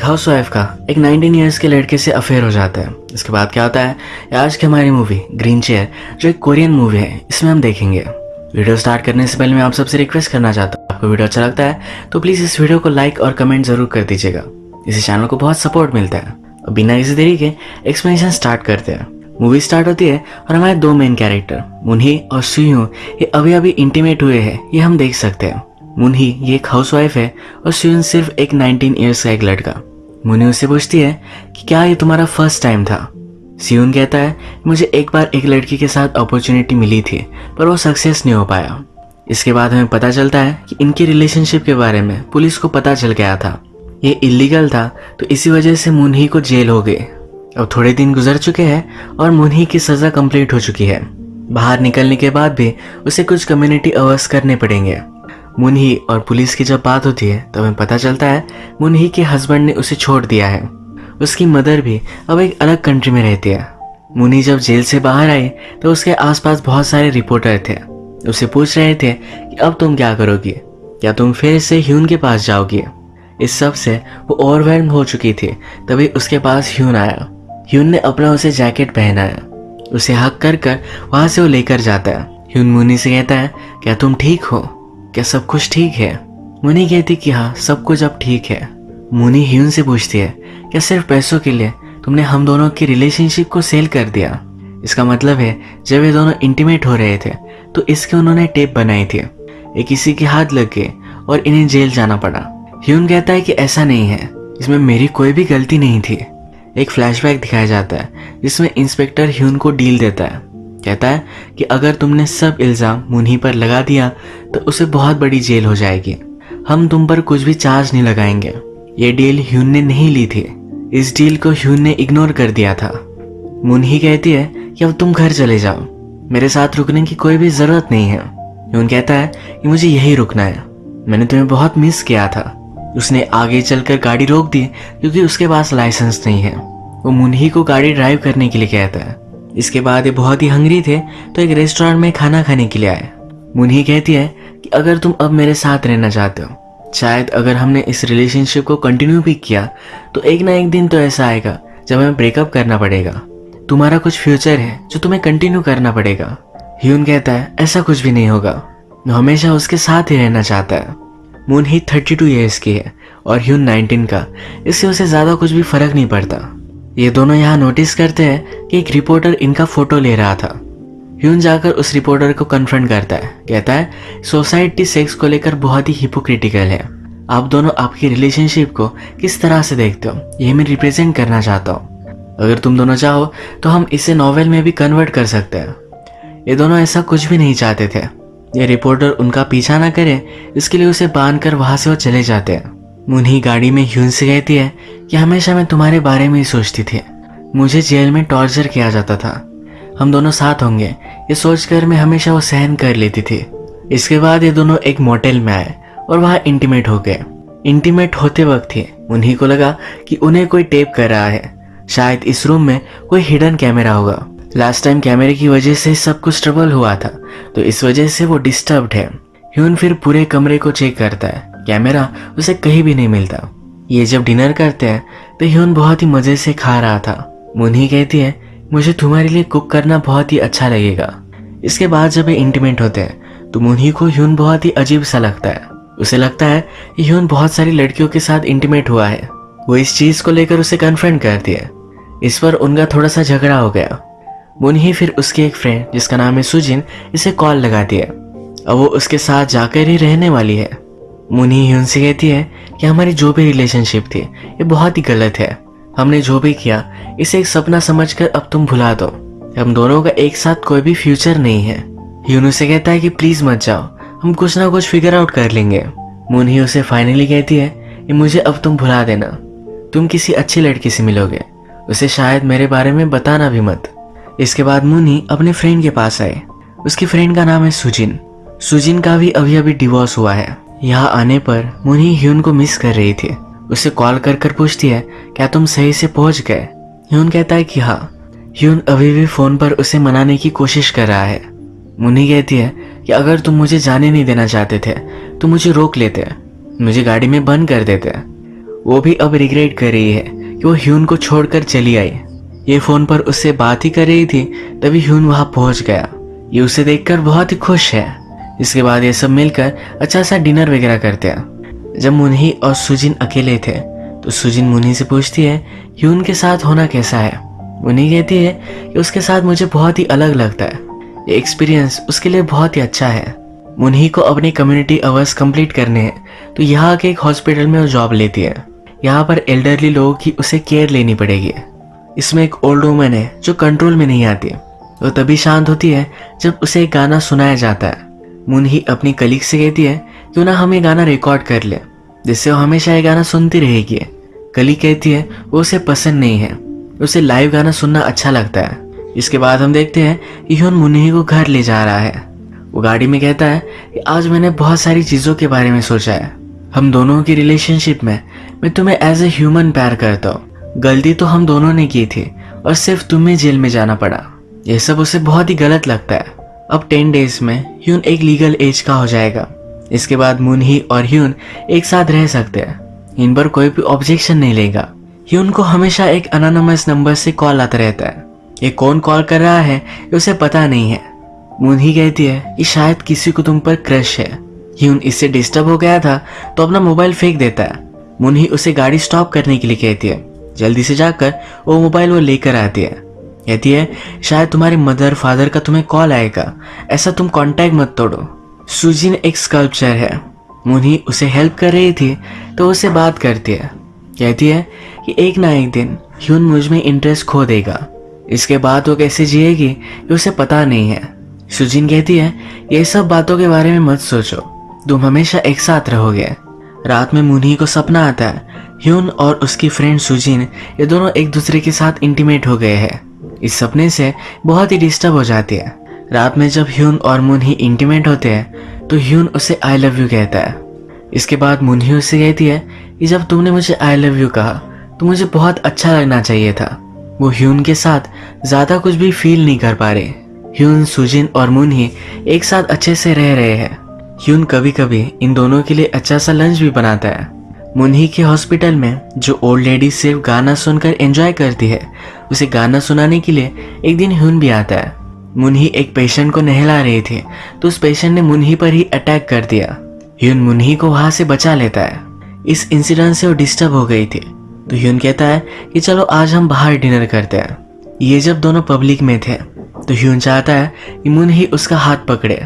Housewife का एक 19 years के लड़के से अफेयर हो जाता है। इसके बाद क्या होता है, आज की हमारी मूवी ग्रीन चेयर, जो एक कोरियन मूवी है, इसमें हम देखेंगे। वीडियो स्टार्ट करने से पहले मैं आप सबसे रिक्वेस्ट करना चाहता हूँ, आपको वीडियो अच्छा लगता है तो प्लीज़ इस वीडियो को लाइक और कमेंट जरूर कर दीजिएगा। इसी चैनल को बहुत सपोर्ट मिलता है। अब बिना किसी देरी के एक्सप्लेनेशन स्टार्ट करते हैं। मूवी स्टार्ट होती है और हमारे दो मेन कैरेक्टर मुनही और सुयू ये अभी अभी इंटीमेट हुए हैं, ये हम देख सकते हैं। मुनही ये एक हाउसवाइफ है और सुयन सिर्फ एक 19 ईयर्स का एक लड़का। मुनही उससे पूछती है कि क्या ये तुम्हारा फर्स्ट टाइम था। सुयन कहता है मुझे एक बार एक लड़की के साथ अपॉर्चुनिटी मिली थी पर वो सक्सेस नहीं हो पाया। इसके बाद हमें पता चलता है कि इनके रिलेशनशिप के बारे में पुलिस को पता चल गया था। ये इलीगल था तो इसी वजह से मुनही को जेल हो गई। अब थोड़े दिन गुजर चुके हैं और मुनही की सजा कंप्लीट हो चुकी है। बाहर निकलने के बाद भी उसे कुछ कम्युनिटी अवर्स करने पड़ेंगे। मुनही और पुलिस की जब बात होती है तो हमें पता चलता है मुनही के हस्बैंड ने उसे छोड़ दिया है। उसकी मदर भी अब एक अलग कंट्री में रहती है। मुनही जब जेल से बाहर आई तो उसके आसपास बहुत सारे रिपोर्टर थे। उसे पूछ रहे थे कि अब तुम क्या करोगी, क्या तुम फिर से ह्यून के पास जाओगी। इस सब से वो ओवरवेल्म हो चुकी थी। तभी उसके पास ह्यून आया। ह्यून ने अपना उसे जैकेट पहनाया, उसे हक कर कर वहां से वो लेकर जाता है। ह्यून मुनही से कहता है क्या तुम ठीक हो, क्या सब कुछ ठीक है। मुनही कहती कि हाँ सब कुछ अब ठीक है। मुनही ह्यून से पूछती है क्या सिर्फ पैसों के लिए तुमने हम दोनों की रिलेशनशिप को सेल कर दिया। इसका मतलब है जब ये दोनों इंटीमेट हो रहे थे तो इसके उन्होंने टेप बनाई थी। ये किसी के हाथ लग गए और इन्हें जेल जाना पड़ा। ह्यून कहता है कि ऐसा नहीं है, इसमें मेरी कोई भी गलती नहीं थी। एक फ्लैशबैक दिखाया जाता है जिसमें इंस्पेक्टर ह्यून को डील देता है। कहता है कि अगर तुमने सब इल्जाम मुनही पर लगा दिया तो उसे बहुत बड़ी जेल हो जाएगी। हम तुम पर कुछ भी चार्ज नहीं लगाएंगे। ये डील ह्यून ने नहीं ली थी। इस डील को ह्यून ने इग्नोर कर दिया था। मुनही कहती है कि अब तुम घर चले जाओ, मेरे साथ रुकने की कोई भी जरूरत नहीं है। ह्यून कहता है कि मुझे यही रुकना है, मैंने तुम्हें बहुत मिस किया था। उसने आगे चलकर गाड़ी रोक दी क्योंकि उसके पास लाइसेंस नहीं है। वो मुनही को गाड़ी ड्राइव करने के लिए कहता है। इसके बाद ये बहुत ही हंग्री थे तो एक रेस्टोरेंट में खाना खाने के लिए आए। मुनही कहती है कि अगर तुम अब मेरे साथ रहना चाहते हो, शायद अगर हमने इस रिलेशनशिप को कंटिन्यू भी किया तो एक ना एक दिन तो ऐसा आएगा जब हमें ब्रेकअप करना पड़ेगा। तुम्हारा कुछ फ्यूचर है जो तुम्हें कंटिन्यू करना पड़ेगा। ह्यून कहता है ऐसा कुछ भी नहीं होगा, मैं हमेशा उसके साथ ही रहना चाहता है। मुनही 32 ईयर्स की है और ह्यून 19 का, इससे उसे ज्यादा कुछ भी फर्क नहीं पड़ता। ये दोनों यहाँ नोटिस करते हैं कि एक रिपोर्टर इनका फोटो ले रहा था। ह्यून जाकर उस रिपोर्टर को कन्फ्रंट करता है। कहता है सोसाइटी सेक्स को लेकर बहुत ही हिपोक्रिटिकल है। आप दोनों आपकी रिलेशनशिप को किस तरह से देखते हो ये मैं रिप्रेजेंट करना चाहता हूँ। अगर तुम दोनों चाहो तो हम इसे नॉवेल में भी कन्वर्ट कर सकते हैं। ये दोनों ऐसा कुछ भी नहीं चाहते थे। ये रिपोर्टर उनका पीछा ना करे इसके लिए उसे बांध कर वहां से वो चले जाते हैं। मुनही गाड़ी में ह्यून से कहती है कि हमेशा मैं तुम्हारे बारे में ही सोचती थी। मुझे जेल में टॉर्चर किया जाता था, हम दोनों साथ होंगे ये सोचकर मैं हमेशा वो सहन कर लेती थी। इसके बाद ये दोनों एक मोटेल में आए और वहां इंटीमेट हो गए। इंटीमेट होते वक्त ही मुनही को लगा कि उन्हें कोई टेप कर रहा है। शायद इस रूम में कोई हिडन कैमरा होगा। लास्ट टाइम कैमरे की वजह से सब कुछ ट्रबल हुआ था तो इस वजह से वो डिस्टर्ब्ड है। ह्यून फिर पूरे कमरे को चेक करता है, कैमरा उसे कहीं भी नहीं मिलता। ये जब डिनर करते हैं तो ह्यून बहुत ही मजे से खा रहा था। मुनही कहती है मुझे तुम्हारे लिए कुक करना बहुत ही अच्छा लगेगा। इसके बाद जब ये इंटीमेट होते हैं तो मुनही को ह्यून बहुत ही अजीब सा लगता है। उसे लगता है कि ह्यून बहुत सारी लड़कियों के साथ इंटीमेट हुआ है। वो इस चीज को लेकर उसे कन्फ्रंट करती है। इस पर उनका थोड़ा सा झगड़ा हो गया। मुनही फिर उसकी एक फ्रेंड जिसका नाम है सुजिन इसे कॉल लगाती है। अब वो उसके साथ जाकर ही रहने वाली है। मुनही ह्यून से कहती है कि हमारी जो भी रिलेशनशिप थी ये बहुत ही गलत है। हमने जो भी किया इसे एक सपना समझकर अब तुम भुला दो। हम दोनों का एक साथ कोई भी फ्यूचर नहीं है। ह्यून उसे कहता है कि प्लीज मत जाओ, हम कुछ ना कुछ फिगर आउट कर लेंगे। मुनही उसे फाइनली कहती है कि मुझे अब तुम भुला देना, तुम किसी अच्छी लड़की से मिलोगे, उसे शायद मेरे बारे में बताना भी मत। इसके बाद मुनही अपने फ्रेंड के पास आए। उसकी फ्रेंड का नाम है सुजिन। सुजिन का भी अभी अभी डिवोर्स हुआ है। यहाँ आने पर मुनही ह्यून को मिस कर रही थी। उसे कॉल कर कर पूछती है क्या तुम सही से पहुंच गए। ह्यून कहता है कि हाँ। ह्यून अभी भी फोन पर उसे मनाने की कोशिश कर रहा है। मुनही कहती है कि अगर तुम मुझे जाने नहीं देना चाहते थे तो मुझे रोक लेते, मुझे गाड़ी में बंद कर देते। वो भी अब रिग्रेट कर रही है कि वो ह्यून को छोड़कर चली आई। ये फोन पर उससे बात ही कर रही थी, तभी ह्यून वहां पहुंच गया। ये उसे देखकर बहुत ही खुश है। इसके बाद ये सब मिलकर अच्छा सा डिनर वगैरह करते हैं। जब मुन्ही और सुजिन अकेले थे तो सुजिन मुन्ही से पूछती है ह्यून के साथ होना कैसा है। मुन्ही कहती है कि उसके साथ मुझे बहुत ही अलग लगता है, ये एक्सपीरियंस उसके लिए बहुत ही अच्छा है। मुन्ही को अपने कम्युनिटी आवर्स कंप्लीट करने हैं तो यहाँ के एक हॉस्पिटल में वो जॉब लेती है। यहाँ पर एल्डरली लोगों की उसे केयर लेनी पड़ेगी। इसमें एक ओल्ड वुमन है जो कंट्रोल में नहीं आती। वो तभी शांत होती है जब उसे एक गाना सुनाया जाता है। मुन्ही अपनी कलीग से कहती है क्यों ना हम ये गाना रिकॉर्ड कर ले, जिससे वो हमेशा ये गाना सुनती रहेगी। कलीग कहती है वो उसे पसंद नहीं है, उसे लाइव गाना सुनना अच्छा लगता है। इसके बाद हम देखते हैं कि ह्यून मुन्ही को घर ले जा रहा है। वो गाड़ी में कहता है कि आज मैंने बहुत सारी चीज़ों के बारे में सोचा है। हम दोनों की रिलेशनशिप में मैं तुम्हें एज ए ह्यूमन प्यार करता हूँ। गलती तो हम दोनों ने की थी और सिर्फ तुम्हें जेल में जाना पड़ा। यह सब उसे बहुत ही गलत लगता है। अब 10 डेज में ह्यून एक लीगल एज का हो जाएगा। इसके बाद मुन्ही और ह्यून एक साथ रह सकते हैं। इन पर कोई भी ऑब्जेक्शन नहीं लेगा। ह्यून को हमेशा एक अनोनिमस नंबर से कॉल आता रहता है। ये कौन कॉल कर रहा है ये उसे पता नहीं है। मुन्ही कहती है कि शायद किसी को तुम पर क्रश है। ह्यून इससे डिस्टर्ब हो गया था तो अपना मोबाइल फेंक देता है। मुन्ही उसे गाड़ी स्टॉप करने के लिए कहती है। जल्दी से जाकर वो मोबाइल वो लेकर आती है। कहती है शायद तुम्हारे मदर फादर का तुम्हें कॉल आएगा, ऐसा तुम कांटेक्ट मत तोड़ो। सुजिन एक स्कल्पचर है। मुन्ही उसे हेल्प कर रही थी तो उससे बात करती है। कहती है कि एक ना एक दिन ह्यून मुझ में इंटरेस्ट खो देगा। इसके बाद वो कैसे जिएगी ये उसे पता नहीं है। सुजिन कहती है ये सब बातों के बारे में मत सोचो, तुम हमेशा एक साथ रहोगे। रात में मुन्ही को सपना आता है ह्यून और उसकी फ्रेंड सुजिन ये दोनों एक दूसरे के साथ इंटीमेट हो गए हैं। इस सपने से बहुत ही डिस्टर्ब हो जाती है। रात में जब ह्यून और मुन्ही इंटीमेट होते हैं तो ह्यून उसे आई लव यू कहता है। इसके बाद मुन्ही उससे कहती है कि जब तुमने मुझे आई लव यू कहा तो मुझे बहुत अच्छा लगना चाहिए था। वो ह्यून के साथ ज्यादा कुछ भी फील नहीं कर पा रहे। ह्यून, सुजिन और मुन्ही एक साथ अच्छे से रह रहे हैं। ह्यून कभी कभी इन दोनों के लिए अच्छा सा लंच भी बनाता है। मुन्ही के हॉस्पिटल में जो ओल्ड लेडी सिर्फ गाना सुनकर एंजॉय करती है, उसे गाना सुनाने के लिए एक दिन ह्यून भी आता है। मुन्ही एक पेशेंट को नहला रही थी तो उस पेशेंट ने मुन्ही पर ही अटैक कर दिया। ह्यून मुन्ही को वहां से बचा लेता है। इस इंसिडेंट से वो डिस्टर्ब हो गई थी तो ह्यून कहता है कि चलो आज हम बाहर डिनर करते हैं। ये जब दोनों पब्लिक में थे तो ह्यून चाहता है कि मुन्ही उसका हाथ पकड़े।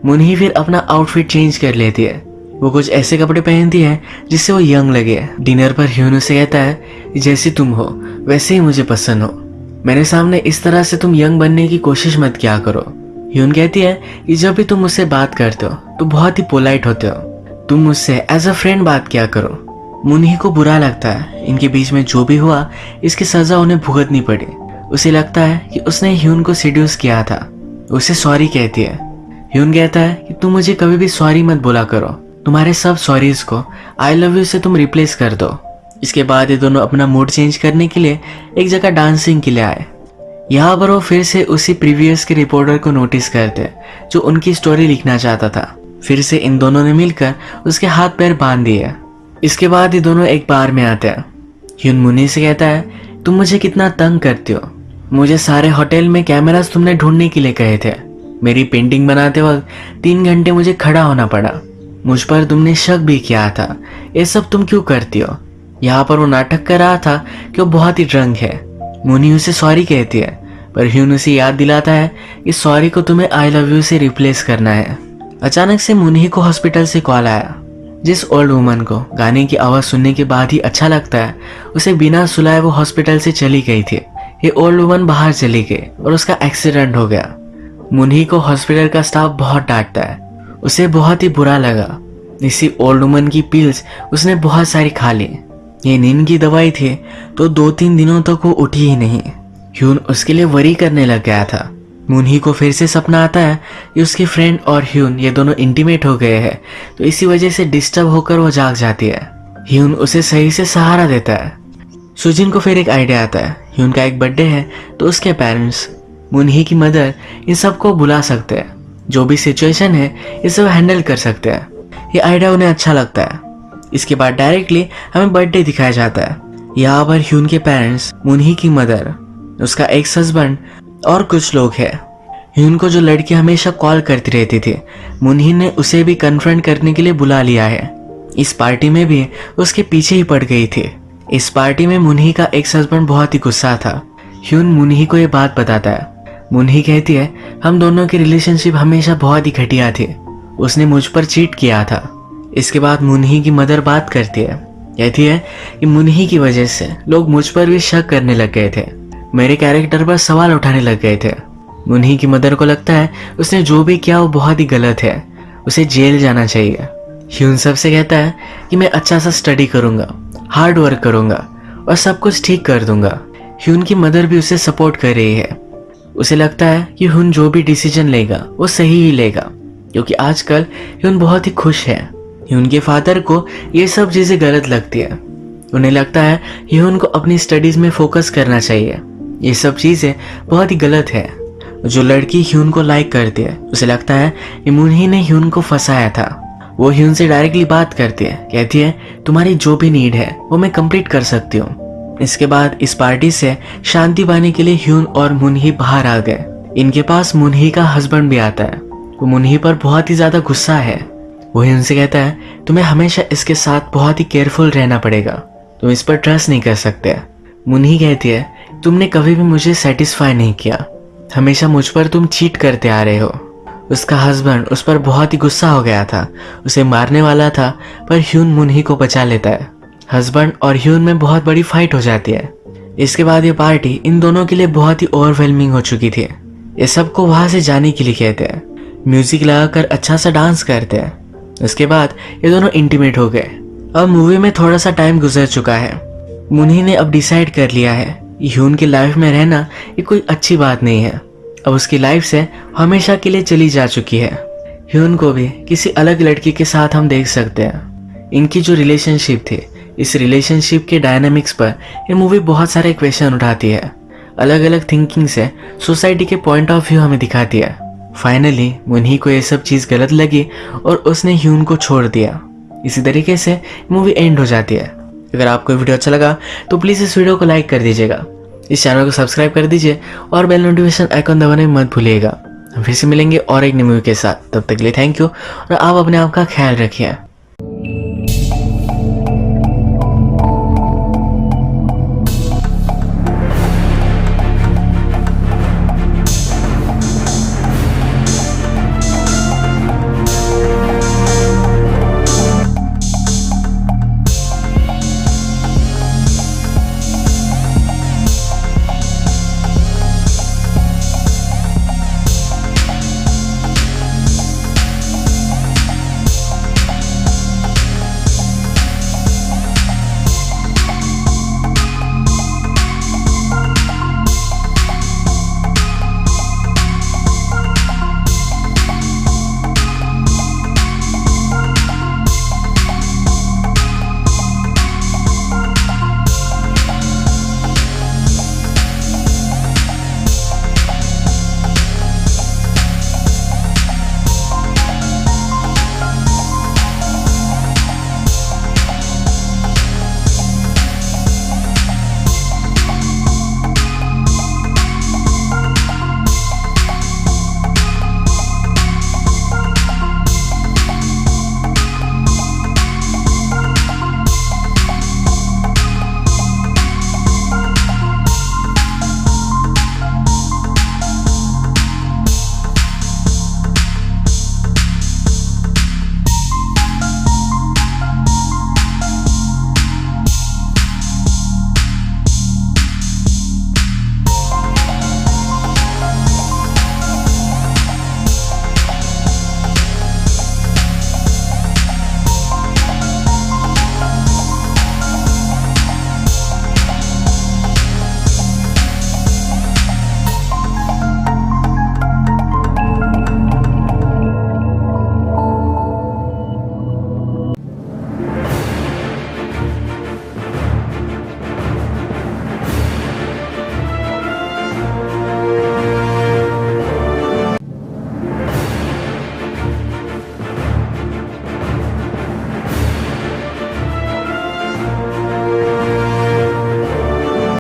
मुन्ही फिर अपना आउटफिट चेंज कर लेती है। वो कुछ ऐसे कपड़े पहनती है जिससे वो यंग लगे। डिनर पर ह्यून उसे कहता है जैसी तुम हो वैसे ही मुझे पसंद हो, मेरे सामने इस तरह से तुम यंग बनने की कोशिश मत किया करो। ह्यून कहती है कि जब भी तुम मुझसे बात करते हो तो बहुत ही पोलाइट होते हो, तुम मुझसे एज अ फ्रेंड बात किया करो। मुन्ही को बुरा लगता है इनके बीच में जो भी हुआ इसकी सजा उन्हें भुगतनी पड़ी। उसे लगता है कि उसने ह्यून को सीड्यूस किया था। उसे सॉरी कहती है। ह्यून कहता है कि तुम मुझे कभी भी सॉरी मत बोला करो, तुम्हारे सब सॉरीज को आई लव यू से तुम रिप्लेस कर दो। इसके बाद ये दोनों अपना मूड चेंज करने के लिए एक जगह डांसिंग के लिए आए। यहाँ पर वो फिर से उसी प्रीवियस के रिपोर्टर को नोटिस करते जो उनकी स्टोरी लिखना चाहता था। फिर से इन दोनों ने मिलकर उसके हाथ पैर बांध दिए। इसके बाद ये दोनों एक बार में आते हैं। ह्यून मुन्ही से कहता है तुम मुझे कितना तंग करती हो, मुझे सारे होटल में कैमरास तुमने ढूंढने के लिए कहे थे। मेरी पेंटिंग बनाते वक्त 3 घंटे मुझे खड़ा होना पड़ा। मुझ पर तुमने शक भी किया था, ये सब तुम क्यों करती हो। यहाँ पर वो नाटक कर रहा था कि वो बहुत ही ड्रंक है। मुन्ही उसे सॉरी कहती है पर ह्यून उसे याद दिलाता है कि सॉरी को तुम्हें आई लव यू से रिप्लेस करना है। अचानक से मुन्ही को हॉस्पिटल से कॉल आया। जिस ओल्ड वुमन को गाने की आवाज सुनने के बाद ही अच्छा लगता है, उसे बिना सुलाए वो हॉस्पिटल से चली गई थी। ये ओल्ड वुमन बाहर चली गई और उसका एक्सीडेंट हो गया। मुन्ही को हॉस्पिटल का स्टाफ बहुत डांटता है। उसे बहुत ही बुरा लगा। इसी ओल्ड वुमन की पिल्स उसने बहुत सारी खा ली। ये नींद की दवाई थी तो 2-3 दिनों तक वो उठी ही नहीं। ह्यून उसके लिए वरी करने लग गया था। मुन्ही को फिर से सपना आता है कि उसकी फ्रेंड और ह्यून ये दोनों इंटीमेट हो गए हैं, तो इसी वजह से डिस्टर्ब होकर वो जाग जाती है। ह्यून उसे सही से सहारा देता है। सुजिन को फिर एक आइडिया आता है। ह्यून का एक बर्थडे है तो उसके पेरेंट्स, मुन्ही की मदर, इन सबको बुला सकते हैं। जो भी सिचुएशन है ये सब हैंडल कर सकते हैं। ये आइडिया उन्हें अच्छा लगता है। इसके बाद डायरेक्टली हमें बर्थडे दिखाया जाता है। यहाँ पर ह्यून के पेरेंट्स, मुनही की मदर, उसका एक्स हस्बैंड और कुछ लोग हैं। ह्यून को जो लड़की हमेशा कॉल करती रहती थी, मुनही ने उसे भी कन्फ्रंट करने के लिए बुला लिया है। इस पार्टी में भी उसके पीछे ही पड़ गई थी। इस पार्टी में मुनही का एक्स हस्बैंड बहुत ही गुस्सा था। ह्यून मुनही को ये बात बताता है। मुनही कहती है, हम दोनों की रिलेशनशिप हमेशा बहुत ही घटिया थी, उसने मुझ पर चीट किया था। इसके बाद मुनही की मदर बात करती है, कहती है कि मुनही की वजह से लोग मुझ पर भी शक करने लग गए थे, मेरे कैरेक्टर पर सवाल उठाने लग गए थे। मुनही की मदर को लगता है उसने जो भी किया वो बहुत ही गलत है, उसे जेल जाना चाहिए। ह्यून सबसे कहता है कि मैं अच्छा सा स्टडी करूंगा, हार्ड वर्क करूंगा और सब कुछ ठीक कर दूंगा। ह्यून की मदर भी उसे सपोर्ट कर रही है। उसे लगता है कि ह्यून जो भी डिसीजन लेगा वो सही ही लेगा, क्योंकि आजकल ह्यून बहुत ही खुश है। ह्यून के फादर को ये सब चीजें गलत लगती है। उन्हें लगता है ह्यून को अपनी स्टडीज में फोकस करना चाहिए। ये सब चीजें बहुत ही गलत है। जो लड़की ह्यून को लाइक करती है, उसे लगता है कि मुनही ने ह्यून को फंसाया था। वो ह्यून से डायरेक्टली बात करती है, कहती है तुम्हारी जो भी नीड है वो मैं कंप्लीट कर सकती हूँ। इसके बाद इस पार्टी से शांति पाने के लिए ह्यून और मुनही बाहर आ गए। इनके पास मुनही का हस्बैंड भी आता है। वो मुनही पर बहुत ही ज्यादा गुस्सा है। वो ह्यून से कहता है तुम्हें हमेशा इसके साथ बहुत ही केयरफुल रहना पड़ेगा, तुम इस पर ट्रस्ट नहीं कर सकते। मुनही कहती है तुमने कभी भी मुझे सेटिस्फाई नहीं किया, हमेशा मुझ पर तुम चीट करते आ रहे हो। उसका हस्बैंड उस पर बहुत ही गुस्सा हो गया था, उसे मारने वाला था, पर ह्यून मुनही को बचा लेता है। हस्बैंड और ह्यून में बहुत बड़ी फाइट हो जाती है। इसके बाद ये पार्टी इन दोनों के लिए बहुत ही ओवरवेलमिंग हो चुकी थी। ये सबको वहां से जाने के लिए कहते हैं, म्यूजिक लगाकर अच्छा सा डांस करते हैं। उसके बाद ये दोनों इंटीमेट हो गए। अब मूवी में थोड़ा सा टाइम गुजर चुका है। मुनही ने अब डिसाइड कर लिया है ह्यून की लाइफ में रहना ये कोई अच्छी बात नहीं है। अब उसकी लाइफ से हमेशा के लिए चली जा चुकी है। ह्यून को भी किसी अलग लड़की के साथ हम देख सकते हैं। इनकी जो रिलेशनशिप थी, इस रिलेशनशिप के डायनामिक्स पर ये मूवी बहुत सारे क्वेश्चन उठाती है। अलग अलग थिंकिंग से सोसाइटी के पॉइंट ऑफ व्यू हमें दिखाती है। फाइनली मुनही को ये सब चीज़ गलत लगी और उसने ह्यून को छोड़ दिया। इसी तरीके से मूवी एंड हो जाती है। अगर आपको वीडियो अच्छा लगा तो प्लीज़ इस वीडियो को लाइक कर दीजिएगा, इस चैनल को सब्सक्राइब कर दीजिए और बेल नोटिफिकेशन आइकॉन दबाने में मत भूलिएगा। हम फिर से मिलेंगे और एक नई मूवी के साथ। तब तक के लिए थैंक यू और आप अपने आप का ख्याल रखिए।